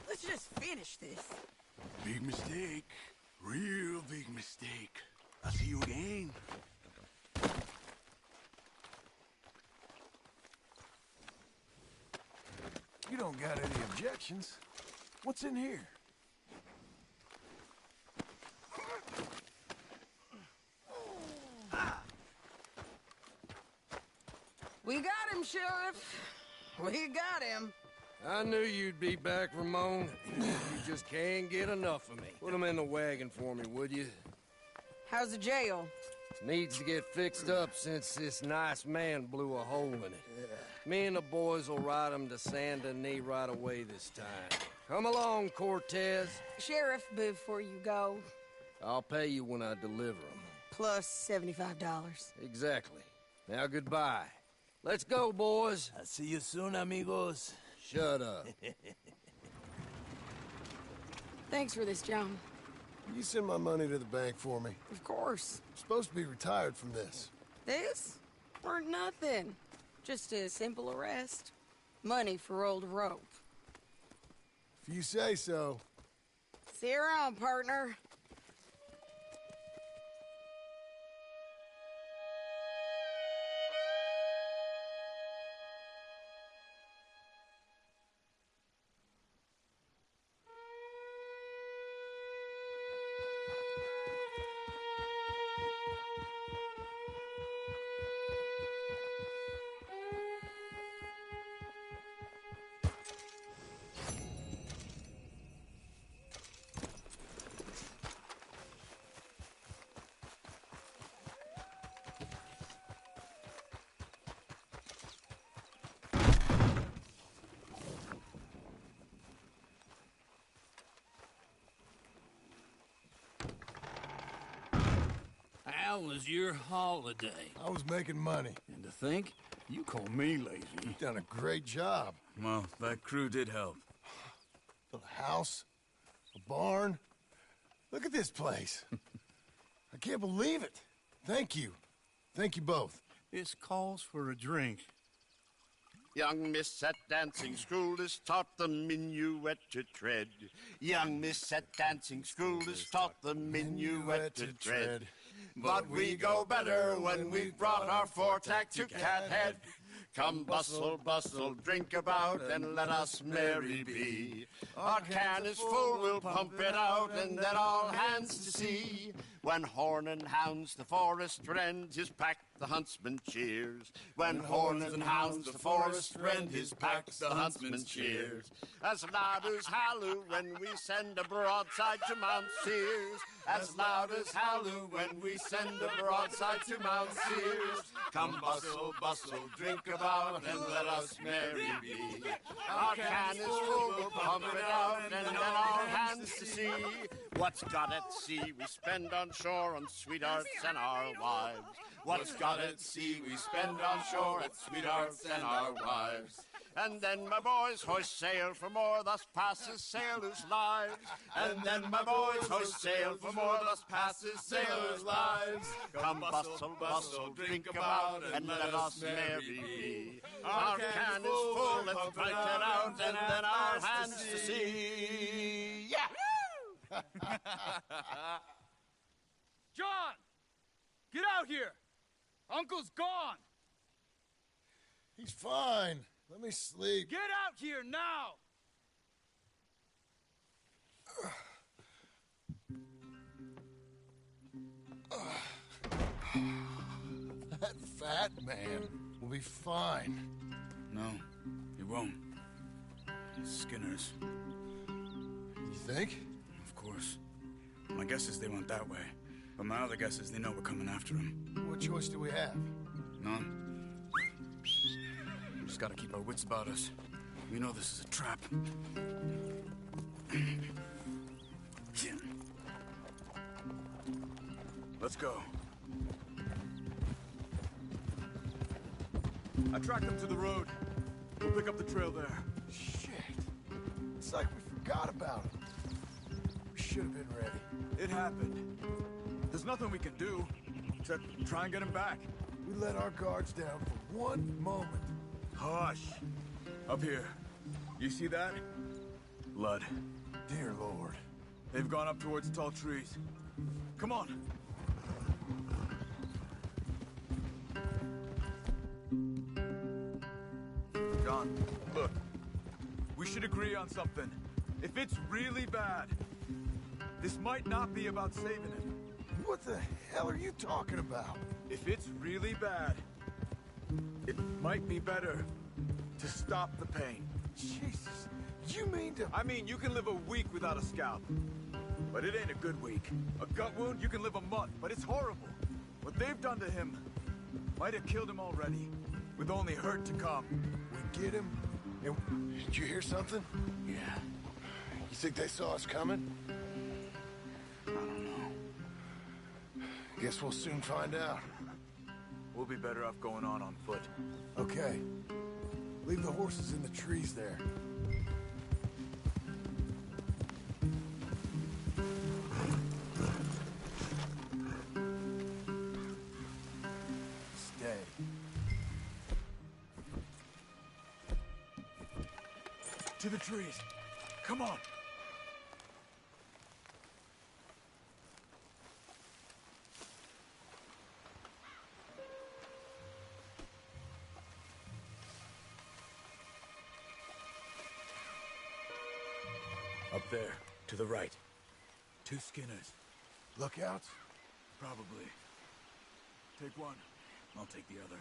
Let's just finish this. Big mistake. Real big mistake. I'll see you again. You don't got any objections. What's in here? We got him, Sheriff. We got him. I knew you'd be back, Ramon. You just can't get enough of me. Put him in the wagon for me, would you? How's the jail? Needs to get fixed up since this nice man blew a hole in it. Me and the boys will ride him to Saint Denis right away this time. Come along, Cortez. Sheriff, before you go... I'll pay you when I deliver him. Plus $75. Exactly. Now, goodbye. Let's go, boys. I'll see you soon, amigos. Shut up. Thanks for this, John. You send my money to the bank for me. Of course. I'm supposed to be retired from this. This? Weren't nothing. Just a simple arrest. Money for old rope. If you say so. See you around, partner. How was your holiday? I was making money. And to think, you call me lazy. You've done a great job. Well, that crew did help. Built a house, a barn. Look at this place. I can't believe it. Thank you. Thank you both. This calls for a drink. Young miss at dancing school is taught the minuet to tread. Young miss at dancing school is taught the minuet to tread. But we go better when we've brought our four-tack to Cathead. Come bustle, bustle, drink about, and let us merry be. Our can is full, we'll pump it out, and then all hands to see. When horn and hounds the forest rend, his pack the huntsman cheers. When horn and hounds the forest rend, his pack the huntsman cheers. As loud as halloo when we send a broadside to Mount Sears. As loud as halloo when we send a broadside to Mount Sears. Come bustle, bustle, drink about, and let us merry be. Our can is full, we'll pump it out, and then all hands to see. What's got at sea we spend on shore on sweethearts and our wives. What's got at sea we spend on shore at sweethearts and our wives. And then my boys hoist sail for more, thus passes sailors' lives. And then my boys hoist sail for more, thus passes sailors' lives. Come bustle, bustle, drink about, and let us merry be. Our can is full, let's fight it out, and then our hands to see. Yeah! John! Get out here! Uncle's gone! He's fine. Let me sleep. Get out here now! That fat man will be fine. No, he won't. Skinner's. You think? Of course. My guess is they went that way. But my other guess is they know we're coming after him. What choice do we have? None. We just gotta keep our wits about us. We know this is a trap. Let's go. I tracked them to the road. We'll pick up the trail there. Shit. It's like we forgot about him. We should have been ready. It happened. There's nothing we can do except try and get him back. We let our guards down for one moment. Hush. Up here. You see that? Blood. Dear Lord. They've gone up towards tall trees. Come on. John, look. We should agree on something. If it's really bad, this might not be about saving him. What the hell are you talking about? If it's really bad, It might be better to stop the pain. Jesus, you mean to... I mean, you can live a week without a scalp, but it ain't a good week. A gut wound, you can live a month, but it's horrible. What they've done to him might have killed him already, with only hurt to come. We get him, and... Did you hear something? Yeah. You think they saw us coming? I don't know. Guess we'll soon find out. We'll be better off going on foot. Okay. Leave the horses in the trees there. Stay. To the trees. Come on. Up there, to the right. 2 Skinners. Lookouts? Probably. Take one. I'll take the other.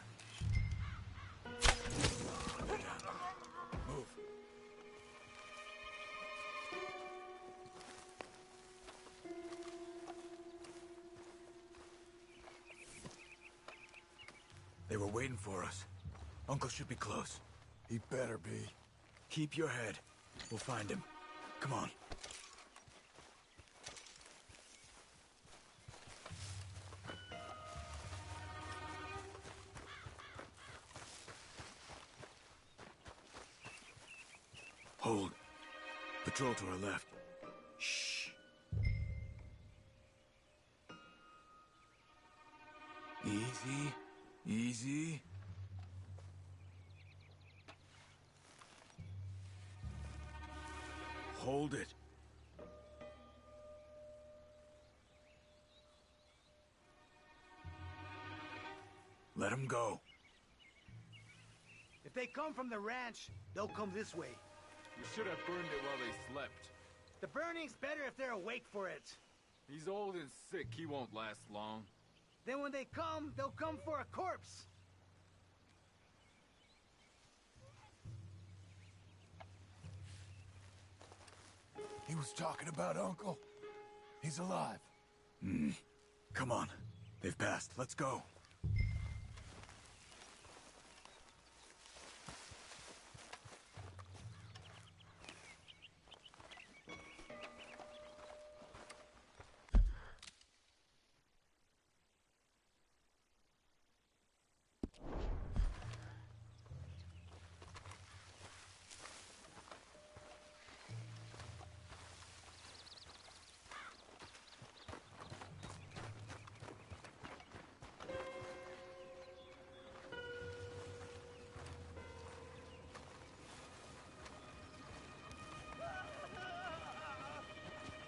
They're down. Move. They were waiting for us. Uncle should be close. He better be. Keep your head. We'll find him. Come on. Hold. Patrol to our left. Shh. Easy. Easy. Hold it. Let him go. If they come from the ranch, they'll come this way. You should have burned it while they slept. The burning's better if they're awake for it. He's old and sick. He won't last long. Then when they come, they'll come for a corpse. He was talking about Uncle. He's alive. Come on. They've passed. Let's go.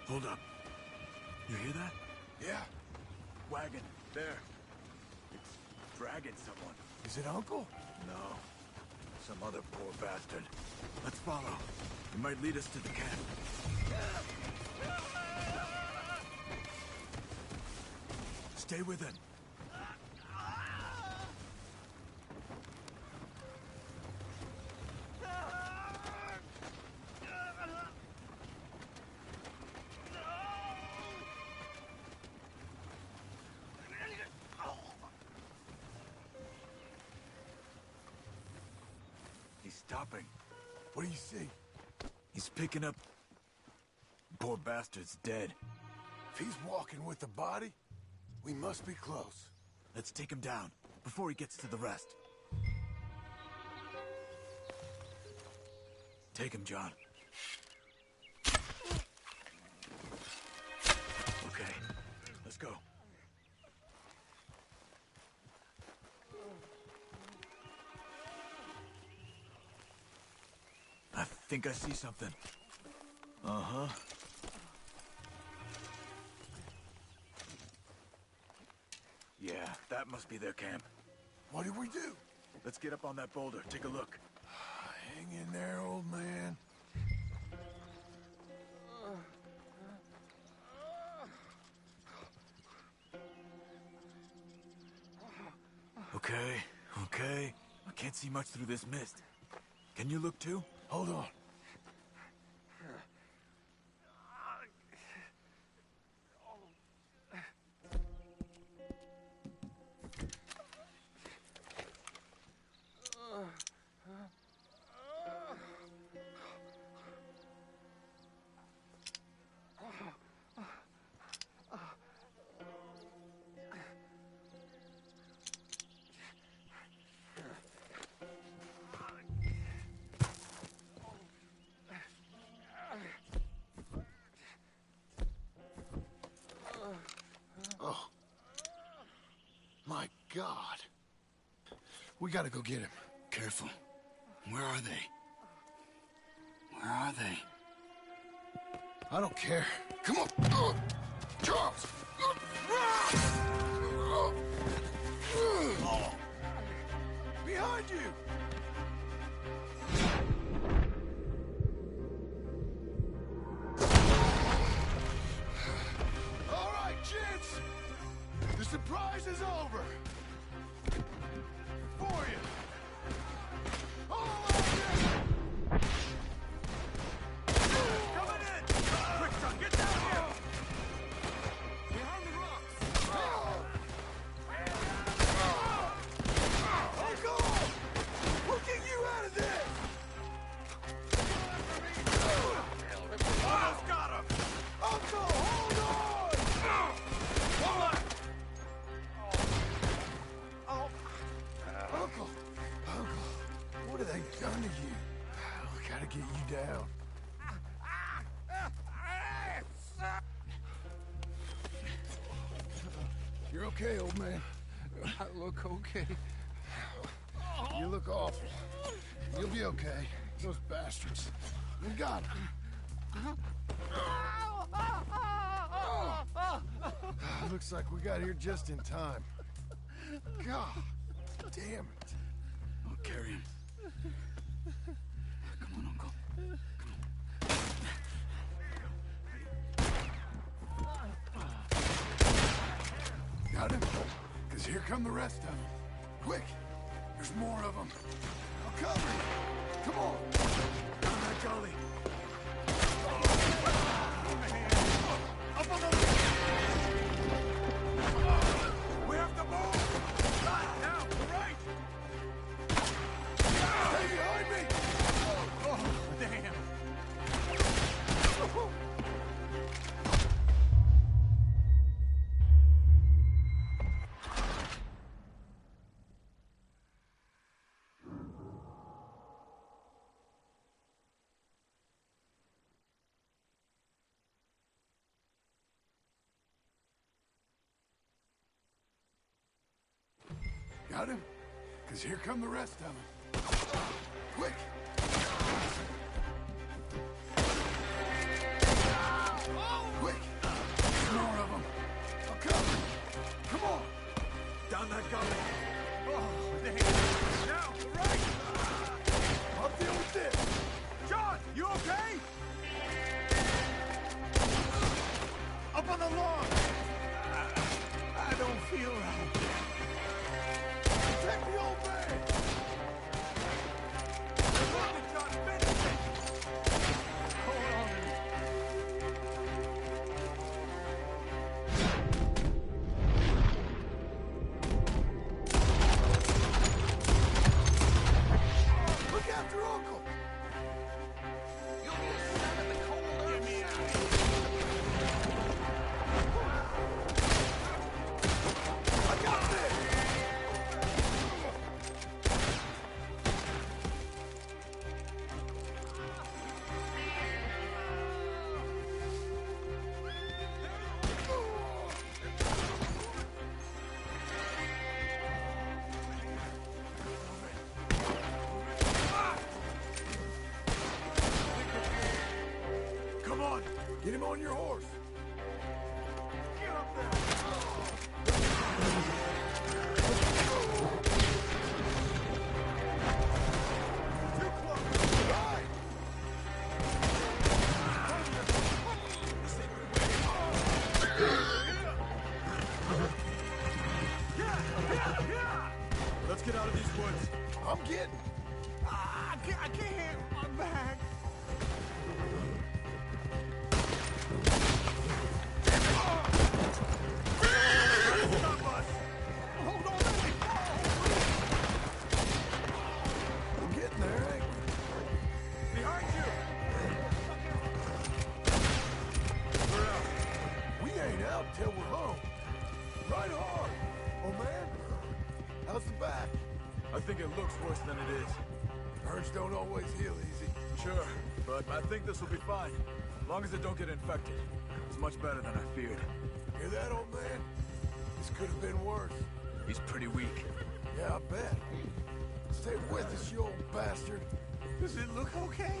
Hold up. You hear that? Yeah. Wagon. There. It's dragging someone. Is it Uncle? No. Some other poor bastard. Let's follow. It might lead us to the camp. Stay with him. He's stopping. What do you see? He's picking up... Poor bastard's dead. If he's walking with the body, we must be close. Let's take him down, before he gets to the rest. Take him, John. Okay, let's go. I think I see something. Uh-huh. Yeah, that must be their camp. What do we do? Let's get up on that boulder, take a look. Hang in there, old man. Okay, okay. Can't see much through this mist. Can you look too? Hold on. Oh. My God. We gotta go get him. Careful. Where are they? Where are they? I don't care. Come on. Charles! Behind you! All right, gents. The surprise is over. For you. All of you! Coming in! Quick, son, get down here! Behind the rocks! Uncle! We'll get you out of this! Almost got him! Uncle, hold on! Hold on! Uncle! Uncle! What have they done to you? We gotta get you down. You're okay, old man. I look okay. You look awful. You'll be okay. Those bastards. We got him. Looks like we got here just in time. God damn it. I'll carry him. Come on, Uncle. Got him? Because here come the rest of them. Quick! There's more of them. I'll cover you. Come on. Down that gully. Up on the... We have to move! Now, right! Stay behind me! Oh, damn. Got him? Because here come the rest of them. Quick! Quick! There's more of them. I'll cover you. Come on. Down that gully. Oh, damn. Now, right! I'll deal with this. John, you okay? Up on the lawn. I don't feel right. Protect the old man. Look at John, finish it. Hold on. Look after Uncle. You'll be a son of the cold earth. Get me out. I got this. Come on. Get him on your horse. Get up there. Too close. Right. Let's get out of these woods. I'm getting think it looks worse than it is. Burns don't always heal easy. Sure, but I think this will be fine. As long as it don't get infected. It's much better than I feared. Hear that, old man? This could have been worse. He's pretty weak. Yeah, I bet. Stay with us, you old bastard. Does it look okay?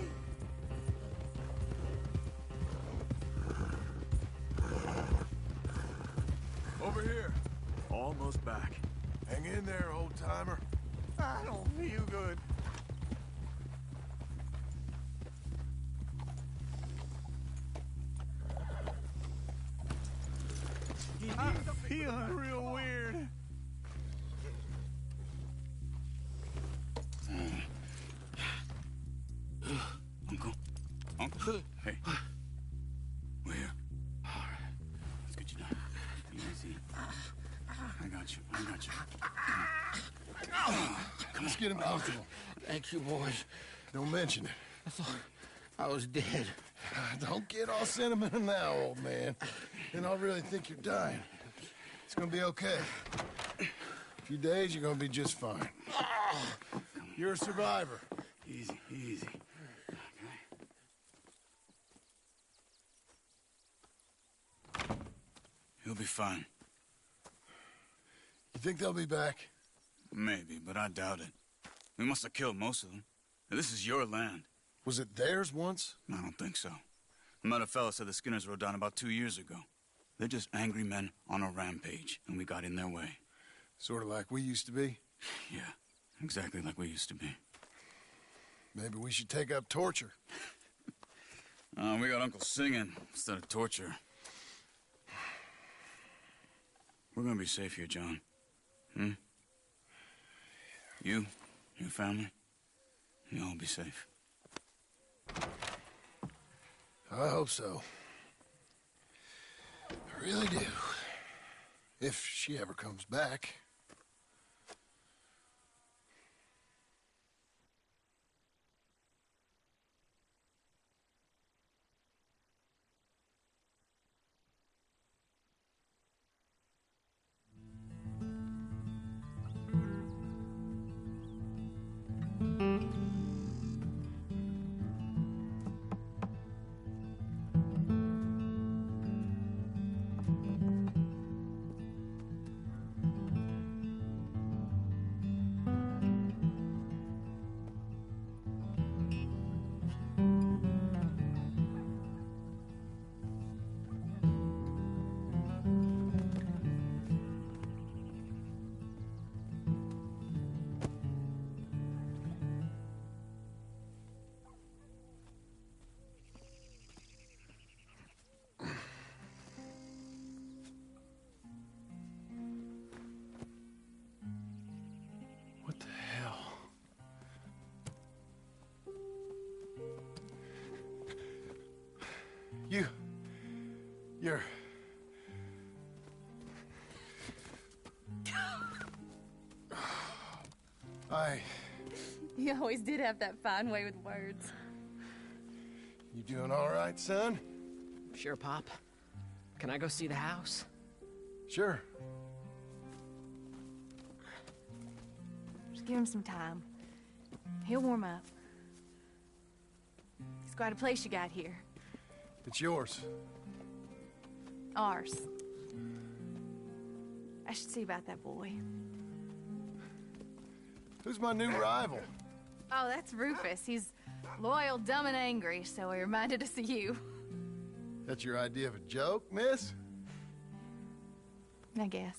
Over here. Almost back. Hang in there, old-timer. I don't feel good. I'm feeling real weird. Uncle. Hey. We're here. All right. Let's get you down. Easy. I got you. Let's get him comfortable. Thank you, boys. Don't mention it. I thought I was dead. Don't get all sentimental now, old man. Then I'll really think you're dying. It's gonna be okay. A few days, you're gonna be just fine. You're a survivor. Easy. He'll be fine. You think they'll be back? Maybe, but I doubt it. We must have killed most of them. This is your land. Was it theirs once? I don't think so. I met a fella said the Skinners rode down about 2 years ago. They're just angry men on a rampage, and we got in their way. Sort of like we used to be? Yeah, exactly like we used to be. Maybe we should take up torture. We got Uncle singing instead of torture. We're gonna be safe here, John. You, your family, you'll all be safe. I hope so. I really do. If she ever comes back. What the hell? You're... You always did have that fine way with words. You doing all right, son? Sure, Pop. Can I go see the house? Sure. Just give him some time. He'll warm up. It's quite a place you got here. It's yours. Ours. I should see about that boy. Who's my new rival? Oh, that's Rufus. He's loyal, dumb, and angry, so he reminded us of you. That's your idea of a joke, miss? I guess.